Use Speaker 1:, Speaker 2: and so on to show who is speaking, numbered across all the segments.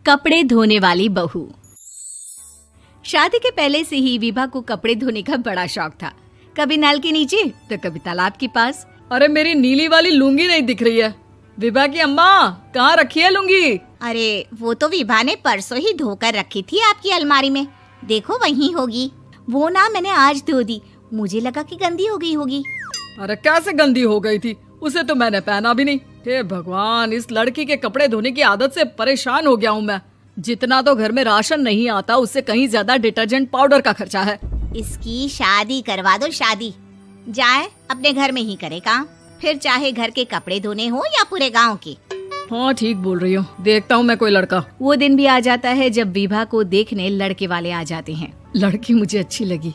Speaker 1: कपड़े धोने वाली बहू। शादी के पहले से ही विभा को कपड़े धोने का बड़ा शौक था। कभी नल के नीचे तो कभी तालाब के पास।
Speaker 2: अरे मेरी नीली वाली लुंगी नहीं दिख रही है। विभा की अम्मा, कहाँ रखी है लुंगी?
Speaker 3: अरे वो तो विभा ने परसों ही धोकर रखी थी आपकी अलमारी में, देखो वहीं होगी। वो ना मैंने आज धो दी, मुझे लगा कि गंदी हो गई होगी।
Speaker 2: अरे कैसे गंदी हो गई थी? उसे तो मैंने पहना भी नहीं। हे भगवान, इस लड़की के कपड़े धोने की आदत से परेशान हो गया हूँ मैं। जितना तो घर में राशन नहीं आता, उससे कहीं ज्यादा डिटर्जेंट पाउडर का खर्चा है।
Speaker 3: इसकी शादी करवा दो, शादी जाए अपने घर में ही करे काम, फिर चाहे घर के कपड़े धोने हो या पूरे गांव के।
Speaker 2: हाँ ठीक बोल रही हो, देखता हूँ मैं कोई लड़का।
Speaker 1: वो दिन भी आ जाता है जब विभा को देखने लड़के वाले आ जाते हैं।
Speaker 2: लड़की मुझे अच्छी लगी।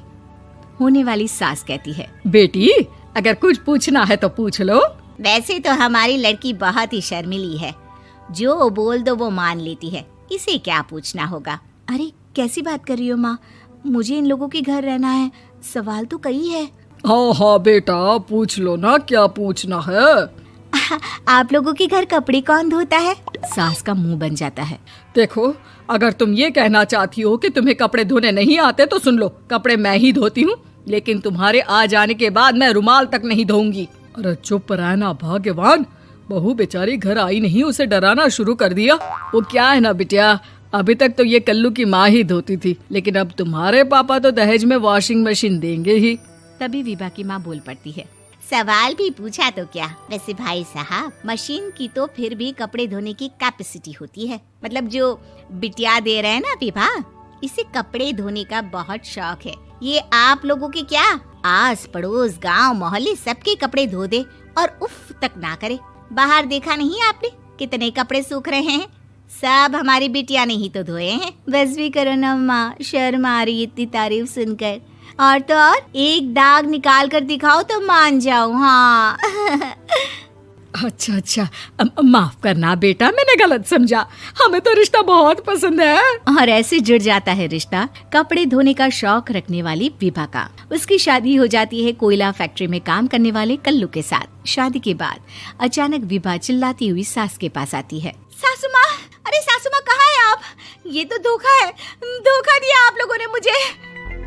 Speaker 1: होने वाली सास कहती है,
Speaker 2: बेटी अगर कुछ पूछना है तो पूछ लो।
Speaker 3: वैसे तो हमारी लड़की बहुत ही शर्मीली है, जो बोल दो वो मान लेती है, इसे क्या पूछना होगा।
Speaker 1: अरे कैसी बात कर रही हो माँ, मुझे इन लोगों के घर रहना है, सवाल तो कई है।
Speaker 2: हाँ हाँ बेटा, पूछ लो ना, क्या पूछना है।
Speaker 1: आप लोगों के घर कपड़े कौन धोता है? सास का मुंह बन जाता है।
Speaker 2: देखो, अगर तुम ये कहना चाहती हो कि तुम्हें कपड़े धोने नहीं आते तो सुन लो, कपड़े मैं ही धोती हूँ, लेकिन तुम्हारे आ जाने के बाद मैं रुमाल तक नहीं धोऊंगी। अरे चुप रहना भाग्यवान, बहू बेचारी घर आई नहीं, उसे डराना शुरू कर दिया। वो क्या है ना बिटिया, अभी तक तो ये कल्लू की माँ ही धोती थी, लेकिन अब तुम्हारे पापा तो दहेज में वॉशिंग मशीन देंगे ही।
Speaker 1: तभी विभा की माँ बोल पड़ती है,
Speaker 3: सवाल भी पूछा तो क्या। वैसे भाई साहब, मशीन की तो फिर भी कपड़े धोने की कैपेसिटी होती है। मतलब जो बिटिया दे रहे हैं ना विभा, इसे कपड़े धोने का बहुत शौक है। ये आप लोगों के क्या, आस पड़ोस गांव मोहल्ले सबके कपड़े धो दे और उफ तक ना करे। बाहर देखा नहीं आपने कितने कपड़े सूख रहे हैं? सब हमारी बिटिया ने ही तो धोए हैं।
Speaker 1: बस भी करो ना माँ, शर्म आ रही इतनी तारीफ सुनकर। और तो और एक दाग निकाल कर दिखाओ तो मान जाओ। हाँ
Speaker 2: अच्छा, माफ करना बेटा, मैंने गलत समझा। हमें तो रिश्ता बहुत पसंद है।
Speaker 1: और ऐसे जुड़ जाता है रिश्ता कपड़े धोने का शौक रखने वाली विभा का। उसकी शादी हो जाती है कोयला फैक्ट्री में काम करने वाले कल्लू के साथ। शादी के बाद अचानक विभा चिल्लाती हुई सास के पास आती है।
Speaker 3: सासू माँ, अरे सासू माँ कहाँ है आप? ये तो धोखा है, धोखा दिया आप लोगों ने मुझे।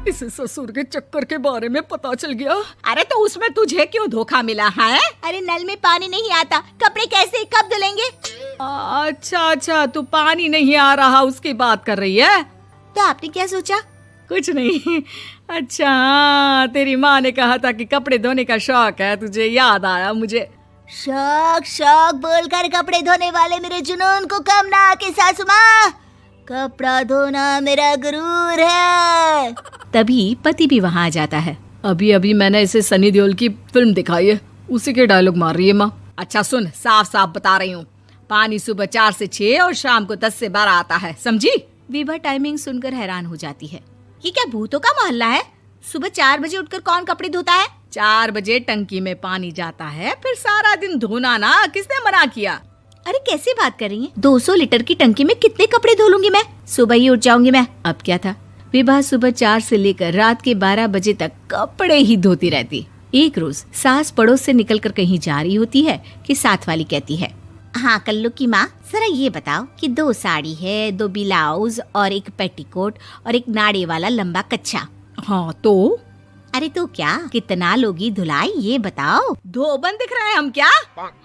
Speaker 2: इसे ससुर के चक्कर के बारे में पता चल गया।
Speaker 3: अरे तो उसमें तुझे क्यों धोखा मिला है? अरे नल में पानी नहीं आता, कपड़े कैसे कब धुलेंगे?
Speaker 2: अच्छा, तू पानी नहीं आ रहा उसकी बात कर रही है।
Speaker 3: तो आपने क्या सोचा?
Speaker 2: कुछ नहीं। अच्छा, तेरी माँ ने कहा था कि कपड़े धोने का शौक है तुझे, याद आया मुझे।
Speaker 3: शौक बोलकर कपड़े धोने वाले मेरे जुनून को कम ना आके सासू माँ, कपड़ा धोना मेरा गुरूर है।
Speaker 1: तभी पति भी वहाँ आ जाता है।
Speaker 2: अभी मैंने इसे सनी देओल की फिल्म दिखाई है, उसी के डायलॉग मार रही है माँ। अच्छा सुन, साफ बता रही हूँ, पानी सुबह 4 से 6 और शाम को 10 से 12 आता है, समझी?
Speaker 1: विभा टाइमिंग सुनकर हैरान हो जाती है।
Speaker 3: ये क्या भूतों का मोहल्ला है? सुबह 4 बजे उठकर कौन कपड़े धोता है?
Speaker 2: 4 बजे टंकी में पानी जाता है, फिर सारा दिन धोना ना, किसने मना किया?
Speaker 1: अरे कैसी बात कर रही हैं? 200 लीटर की टंकी में कितने कपड़े धो लूंगी मैं? सुबह ही उठ जाऊंगी मैं। अब क्या था, विभा सुबह 4 से लेकर रात के 12 बजे तक कपड़े ही धोती रहती। एक रोज सास पड़ोस से निकलकर कहीं जा रही होती है कि साथ वाली कहती है,
Speaker 3: हाँ कल्लू की माँ, जरा ये बताओ कि 2 साड़ी है, 2 ब्लाउज और एक पेटीकोट और एक नाड़े वाला लंबा कच्छा।
Speaker 2: हाँ तो?
Speaker 3: अरे तो क्या, कितना लोगी धुलाई ये बताओ।
Speaker 2: धोबन दिख रहे हैं हम क्या?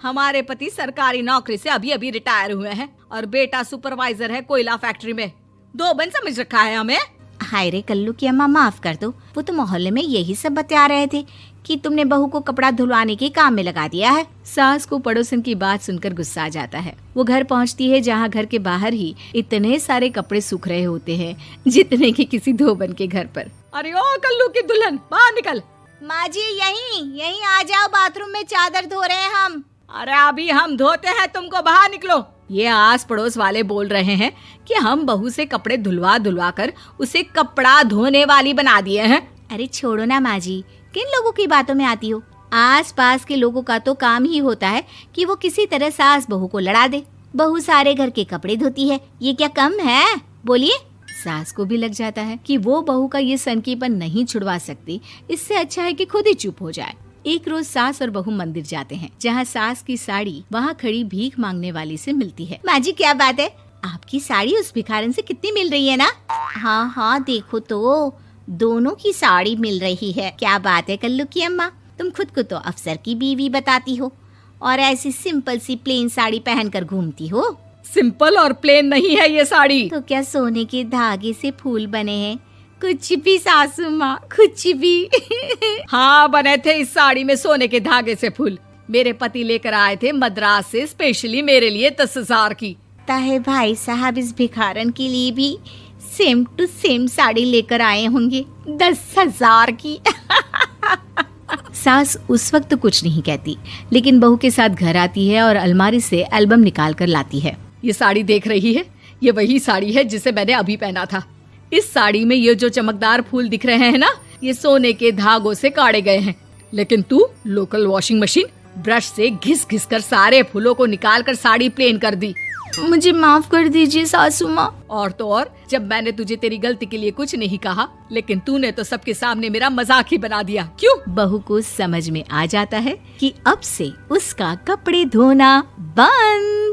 Speaker 2: हमारे पति सरकारी नौकरी से अभी रिटायर हुए हैं और बेटा सुपरवाइजर है कोयला फैक्ट्री में। धोबन समझ रखा है हमें।
Speaker 3: हाय रे कल्लू की अम्मा, माफ कर दो, वो तो मोहल्ले में यही सब बता रहे थे कि तुमने बहू को कपड़ा धुलवाने के काम में लगा दिया है।
Speaker 1: सास को पड़ोसन की बात सुनकर गुस्सा आ जाता है। वो घर पहुंचती है जहां घर के बाहर ही इतने सारे कपड़े सूख रहे होते हैं जितने कि किसी धोबन के घर पर।
Speaker 2: अरे ओ कल्लू की दुल्हन, बाहर निकल।
Speaker 3: माँ जी यहीं आ जाओ, बाथरूम में चादर धो रहे हैं हम।
Speaker 2: अरे अभी हम धोते हैं, तुमको बाहर निकलो। ये आस पड़ोस वाले बोल रहे हैं कि हम बहू से कपड़े धुलवा कर उसे कपड़ा धोने वाली बना दिए हैं।
Speaker 1: अरे छोड़ो ना माँ जी, किन लोगों की बातों में आती हो? आस पास के लोगों का तो काम ही होता है कि वो किसी तरह सास बहू को लड़ा दे। बहू सारे घर के कपड़े धोती है, ये क्या कम है? बोलिए। सास को भी लग जाता है कि वो बहू का ये सनकीपन नहीं छुड़वा सकती, इससे अच्छा है कि खुद ही चुप हो जाए। एक रोज सास और बहू मंदिर जाते हैं, जहाँ सास की साड़ी वहाँ खड़ी भीख मांगने वाली से मिलती है।
Speaker 3: माँ जी क्या बात है, आपकी साड़ी उस भिखारन से कितनी मिल रही है ना? हाँ हाँ देखो तो, दोनों की साड़ी मिल रही है। क्या बात है कल्लू की अम्मा, तुम खुद को तो अफसर की बीवी बताती हो और ऐसी सिंपल सी प्लेन साड़ी पहनकर घूमती हो।
Speaker 2: सिंपल और प्लेन नहीं है ये साड़ी।
Speaker 3: तो क्या सोने के धागे से फूल बने हैं? कुछ भी सासू माँ, कुछ भी।
Speaker 2: हाँ बने थे इस साड़ी में सोने के धागे से फूल। मेरे पति लेकर आए थे मद्रास से स्पेशली मेरे लिए 10,000 की।
Speaker 3: ताहे भाई साहब इस भिखारन के लिए भी सेम टू सेम साड़ी लेकर आए होंगे 10,000 की। सास उस वक्त तो कुछ नहीं कहती, लेकिन बहू के साथ घर आती है और अलमारी से एल्बम निकाल कर लाती है।
Speaker 2: ये साड़ी देख रही है, ये वही साड़ी है जिसे मैंने अभी पहना था। इस साड़ी में ये जो चमकदार फूल दिख रहे हैं ना, ये सोने के धागों से काढ़े गए हैं। लेकिन तू लोकल वॉशिंग मशीन ब्रश से घिस घिस कर सारे फूलों को निकाल कर साड़ी प्लेन कर दी।
Speaker 3: मुझे माफ कर दीजिए सासू माँ।
Speaker 2: और तो और, जब मैंने तुझे तेरी गलती के लिए कुछ नहीं कहा, लेकिन तूने तो सबके सामने मेरा मजाक ही बना दिया। क्यों?
Speaker 3: बहू को समझ में आ जाता है कि अब से उसका कपड़े धोना बंद।